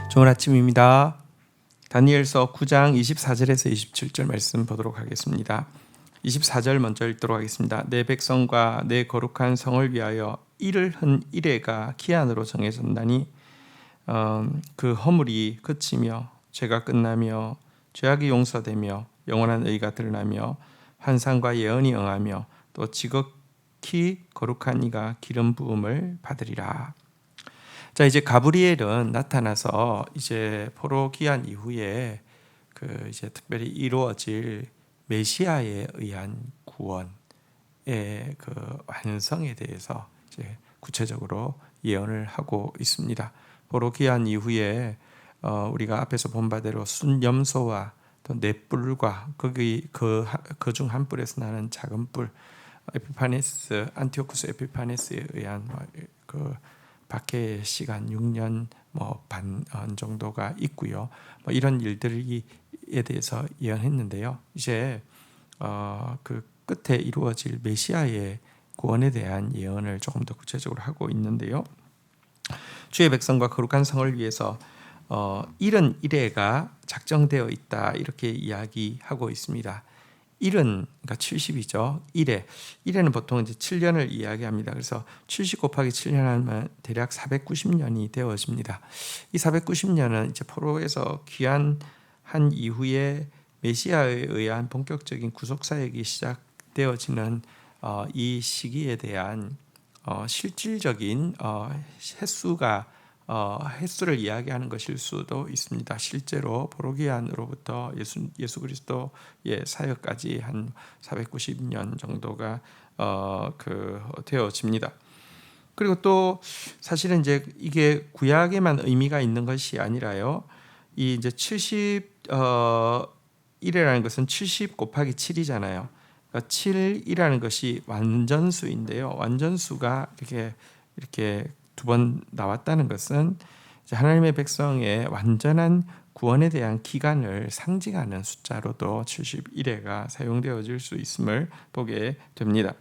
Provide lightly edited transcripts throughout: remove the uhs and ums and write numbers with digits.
좋은 아침입니다. 다니엘서 9장 24절에서 27절 말씀 보도록 하겠습니다. 24절 먼저 읽도록 하겠습니다. 내 백성과 내 거룩한 성을 위하여 이를 흔 이래가 기한으로 정해졌나니 그 허물이 그치며 죄가 끝나며 죄악이 용서되며 영원한 의가 드러나며 환상과 예언이 응하며 또 지극히 거룩한 이가 기름 부음을 받으리라. 자, 이제 가브리엘은 나타나서 이제 포로 기한 이후에 이제 특별히 이루어질 메시아에 의한 구원의 완성에 대해서 이제 구체적으로 예언을 하고 있습니다. 포로 기한 이후에 우리가 앞에서 본 바대로 순염소와 또 넷불과 거기 그 중 한 뿔에서 나는 작은 뿔 에피파네스 안티오쿠스 에피파네스에 의한 박해의 시간 6년 반 정도가 있고요. 이런 일들에 대해서 예언했는데요. 이제 그 끝에 이루어질 메시아의 구원에 대한 예언을 조금 더 구체적으로 하고 있는데요. 주의 백성과 거룩한 성을 위해서 이른 이래가 작정되어 있다 이렇게 이야기하고 있습니다. 일은 그러니까 70이죠. 일에는 보통 이제 7년을 이야기합니다. 그래서 70 곱하기 7년 하면 대략 490년이 되어집니다. 이 490년은 이제 포로에서 귀환한 이후에 메시아에 의한 본격적인 구속 사역이 시작되어지는 이 시기에 대한 실질적인 횟수를 이야기하는 것일 수도 있습니다. 실제로 포로기한으로부터 예수 그리스도의 사역까지 한 490년 정도가 되어집니다. 그리고 또 사실은 이제 이게 구약에만 의미가 있는 것이 아니라요. 이 이제 70이라는 것은 70 곱하기 7이잖아요. 그러니까 7이라는 것이 완전수인데요. 완전수가 이렇게 두 번 나왔다는 것은 하나님의 백성의 완전한 구원에 대한 기간을 상징하는 숫자로도 71회가 사용되어질 수 있음을 보게 됩니다.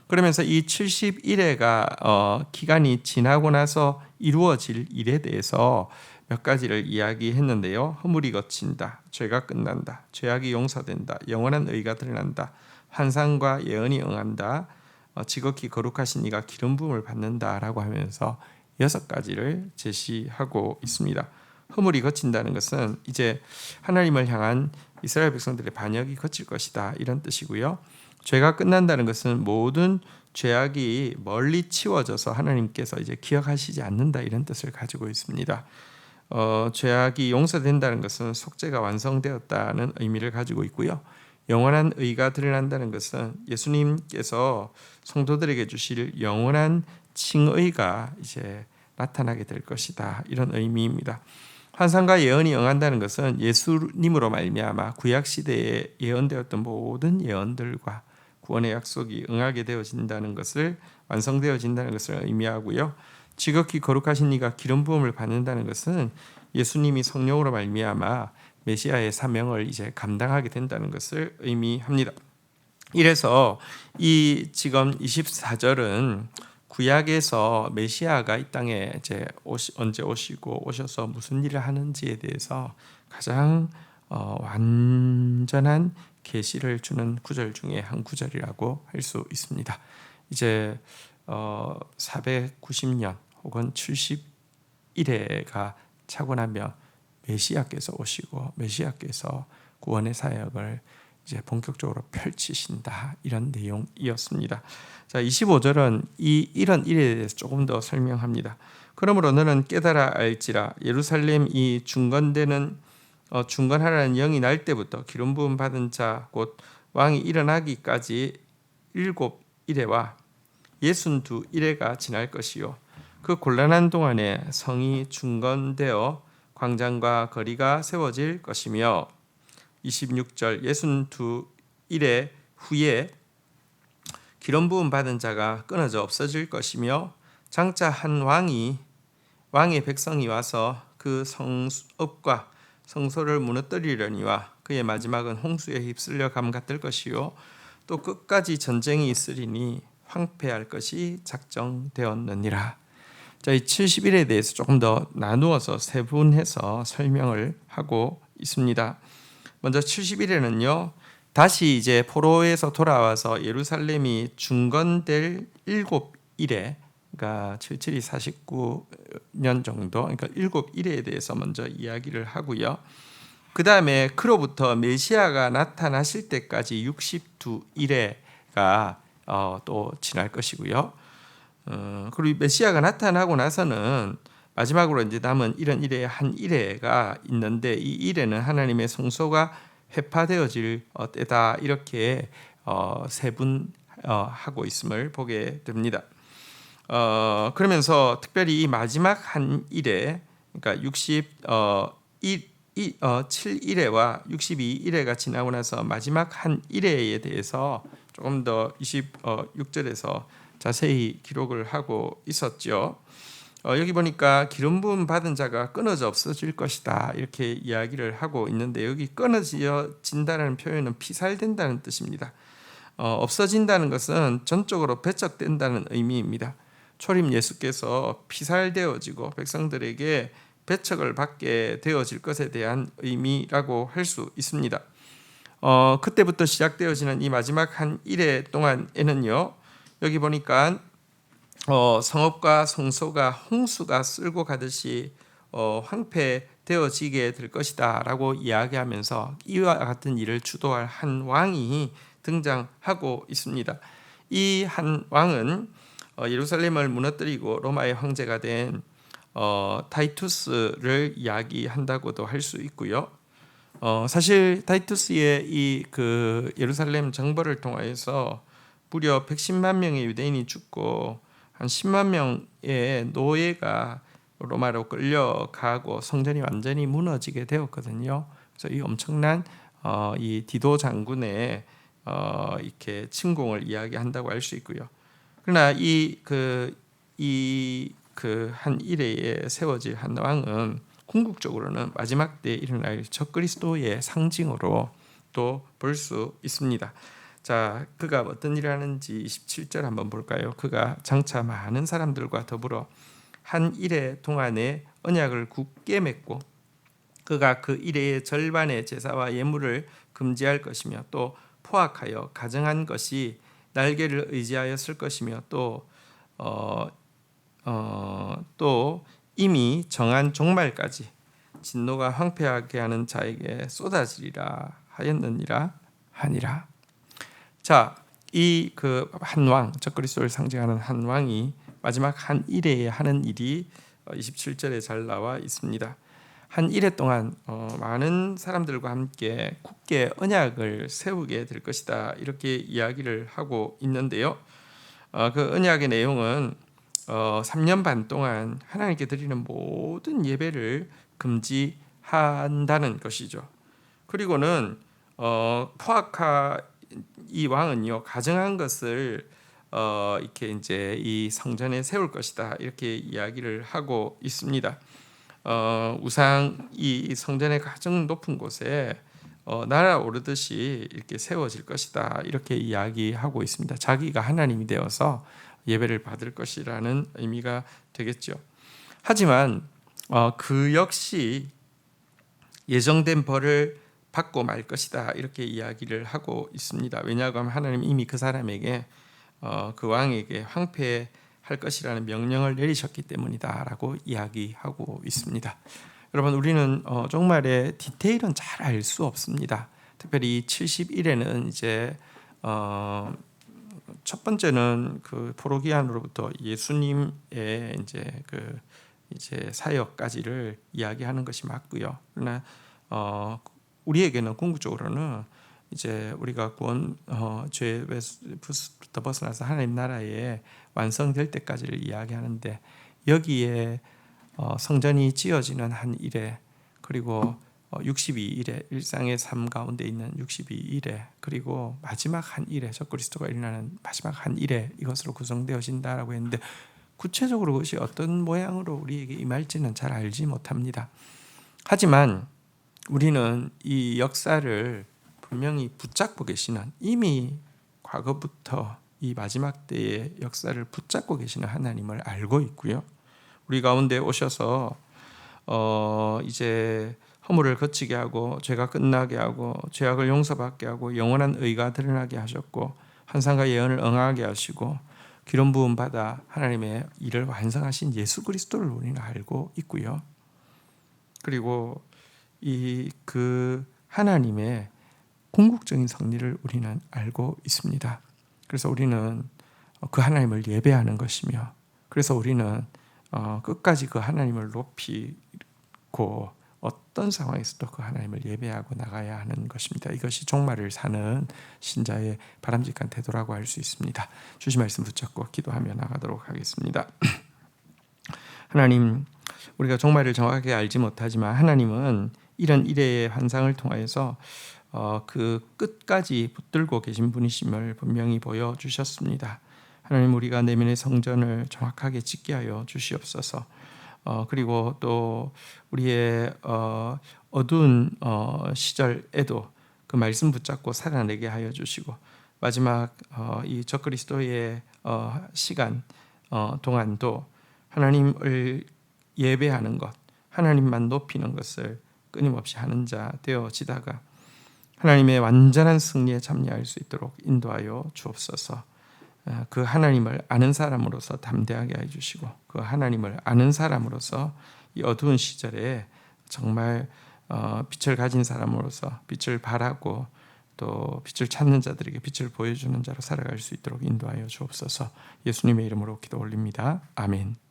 그러면서 이 71회가 기간이 지나고 나서 이루어질 일에 대해서 몇 가지를 이야기했는데요. 허물이 거친다, 죄가 끝난다, 죄악이 용서된다, 영원한 의가 드러난다, 환상과 예언이 응한다, 지극히 거룩하신 이가 기름 부음을 받는다라고 하면서 6가지를 제시하고 있습니다. 허물이 거친다는 것은 이제 하나님을 향한 이스라엘 백성들의 반역이 거칠 것이다 이런 뜻이고요. 죄가 끝난다는 것은 모든 죄악이 멀리 치워져서 하나님께서 이제 기억하시지 않는다 이런 뜻을 가지고 있습니다. 죄악이 용서된다는 것은 속죄가 완성되었다는 의미를 가지고 있고요. 영원한 의가 드러난다는 것은 예수님께서 성도들에게 주실 영원한 칭의가 이제 나타나게 될 것이다 이런 의미입니다. 환상과 예언이 응한다는 것은 예수님으로 말미암아 구약 시대에 예언되었던 모든 예언들과 구원의 약속이 응하게 되어진다는 것을 완성되어진다는 것을 의미하고요. 지극히 거룩하신 이가 기름 부음을 받는다는 것은 예수님이 성령으로 말미암아 메시아의 사명을 이제 감당하게 된다는 것을 의미합니다. 이래서 이 지금 24절은 구약에서 메시아가 이 땅에 이제 언제 오시고 오셔서 무슨 일을 하는지에 대해서 가장 완전한 계시를 주는 구절 중에 한 구절이라고 할 수 있습니다. 이제 490년 혹은 71회가 차고 나면 메시아께서 오시고 메시아께서 구원의 사역을 이제 본격적으로 펼치신다 이런 내용이었습니다. 자, 25절은 이런 일에 대해서 조금 더 설명합니다. 그러므로 너는 깨달아 알지라 예루살렘이 중건하라는 영이 날 때부터 기름 부음 받은 자 곧 왕이 일어나기까지 7일에와 62일에가 지날 것이요 그 곤란한 동안에 성이 중건되어 광장과 거리가 세워질 것이며 26절 62일에 후에 기름 부음 받은 자가 끊어져 없어질 것이며 장차 한 왕의 백성이 와서 그 성읍과 성소를 무너뜨리려니와 그의 마지막은 홍수에 휩쓸려 감 같을 것이요 또 끝까지 전쟁이 있으리니 황폐할 것이 작정되었느니라. 자, 이 70일에 대해서 조금 더 나누어서 세분해서 설명을 하고 있습니다. 먼저 70일에는요. 다시 이제 포로에서 돌아와서 예루살렘이 중건될 7일에, 그러니까 77이 49년 정도, 그러니까 7일에 대해서 먼저 이야기를 하고요. 그 다음에 그로부터 메시아가 나타나실 때까지 62일에가 또 지날 것이고요. 그리고 메시아가 나타나고 나서는 마지막으로 이제 남은 이런 일의 한 일회가 있는데, 이 일회는 하나님의 성소가 회파되어질 때다, 이렇게 세분하고 있음을 보게 됩니다. 그러면서 특별히 이 마지막 한 일회, 그러니까 7일회와 62일회가 지나고 나서 마지막 한 일회에 대해서 조금 더 26절에서 자세히 기록을 하고 있었죠. 여기 보니까 기름 부음 받은 자가 끊어져 없어질 것이다, 이렇게 이야기를 하고 있는데, 여기 끊어진다는 표현은 피살된다는 뜻입니다. 없어진다는 것은 전적으로 배척된다는 의미입니다. 초림 예수께서 피살되어지고 백성들에게 배척을 받게 되어질 것에 대한 의미라고 할 수 있습니다. 그때부터 시작되어지는 이 마지막 한 일회 동안에는요, 여기 보니까 성읍과 성소가 홍수가 쓸고 가듯이 황폐되어지게 될 것이다라고 이야기하면서 이와 같은 일을 주도할 한 왕이 등장하고 있습니다. 이 한 왕은 예루살렘을 무너뜨리고 로마의 황제가 된 타이투스를 이야기한다고도 할 수 있고요. 사실 타이투스의 이 그 예루살렘 정벌을 통하여서 무려 110만 명의 유대인이 죽고 한 10만 명의 노예가 로마로 끌려가고 성전이 완전히 무너지게 되었거든요. 그래서 이 엄청난 이 디도 장군의 이렇게 침공을 이야기한다고 할 수 있고요. 그러나 이 한 일회에 세워질 한 왕은 궁극적으로는 마지막 때에 일어날 적그리스도의 상징으로 또 볼 수 있습니다. 자, 그가 어떤 일을 하는지 27절 한번 볼까요? 그가 장차 많은 사람들과 더불어 한 일회 동안에 언약을 굳게 맺고 그가 그 일회의 절반의 제사와 예물을 금지할 것이며 또 포악하여 가정한 것이 날개를 의지하여 쓸 것이며 또 이미 정한 종말까지 진노가 황폐하게 하는 자에게 쏟아지리라 하였느니라 하니라. 자, 이 그 한 왕, 적그리스도를 상징하는 한 왕이 마지막 한 일회에 하는 일이 27절에 잘 나와 있습니다. 한 일회 동안 많은 사람들과 함께 굳게 언약을 세우게 될 것이다, 이렇게 이야기를 하고 있는데요. 그 언약의 내용은 3년 반 동안 하나님께 드리는 모든 예배를 금지한다는 것이죠. 그리고는 이 왕은요, 가정한 것을 이렇게 이제 이 성전에 세울 것이다, 이렇게 이야기를 하고 있습니다. 우상 이 성전의 가장 높은 곳에 날아오르듯이 이렇게 세워질 것이다, 이렇게 이야기하고 있습니다. 자기가 하나님이 되어서 예배를 받을 것이라는 의미가 되겠죠. 하지만 그 역시 예정된 벌을 받고 말 것이다, 이렇게 이야기를 하고 있습니다. 왜냐하면 하나님 이미 그 사람에게 그 왕에게 황폐할 것이라는 명령을 내리셨기 때문이다라고 이야기하고 있습니다. 여러분, 우리는 정말의 디테일은 잘 알 수 없습니다. 특별히 70일에는 이제 첫 번째는 그 포로기한으로부터 예수님의 이제 사역까지를 이야기하는 것이 맞고요. 그러나 우리에게는 궁극적으로는 이제 우리가 구원 죄부터 벗어나서 하나님 나라에 완성될 때까지를 이야기하는데, 여기에 성전이 지어지는 한 일에, 그리고 62일에 일상의 삶 가운데 있는 62일에, 그리고 마지막 한 일에 적그리스도가 일어나는 마지막 한 일에 이것으로 구성되어진다라고 했는데, 구체적으로 그것이 어떤 모양으로 우리에게 임할지는 잘 알지 못합니다. 하지만 우리는 이 역사를 분명히 붙잡고 계시는, 이미 과거부터 이 마지막 때의 역사를 붙잡고 계시는 하나님을 알고 있고요. 우리 가운데 오셔서 이제 허물을 거치게 하고 죄가 끝나게 하고 죄악을 용서받게 하고 영원한 의가 드러나게 하셨고 환상과 예언을 응하게 하시고 기름 부음 받아 하나님의 일을 완성하신 예수 그리스도를 우리는 알고 있고요. 그리고 그 하나님의 궁극적인 섭리를 우리는 알고 있습니다. 그래서 우리는 그 하나님을 예배하는 것이며, 그래서 우리는 끝까지 그 하나님을 높이고 어떤 상황에서도 그 하나님을 예배하고 나가야 하는 것입니다. 이것이 종말을 사는 신자의 바람직한 태도라고 할 수 있습니다. 주신 말씀 붙잡고 기도하며 나가도록 하겠습니다. 하나님, 우리가 종말을 정확하게 알지 못하지만 하나님은 이런 이래의 환상을 통하여서 그 끝까지 붙들고 계신 분이심을 분명히 보여주셨습니다. 하나님, 우리가 내면의 성전을 정확하게 짓게 하여 주시옵소서. 그리고 또 우리의 어두운 시절에도 그 말씀 붙잡고 살아내게 하여 주시고, 마지막 이 적그리스도의 시간 동안도 하나님을 예배하는 것, 하나님만 높이는 것을 끊임없이 하는 자 되어지다가 하나님의 완전한 승리에 참여할 수 있도록 인도하여 주옵소서. 그 하나님을 아는 사람으로서 담대하게 해주시고, 그 하나님을 아는 사람으로서 이 어두운 시절에 정말 빛을 가진 사람으로서 빛을 발하고 또 빛을 찾는 자들에게 빛을 보여주는 자로 살아갈 수 있도록 인도하여 주옵소서. 예수님의 이름으로 기도 올립니다. 아멘.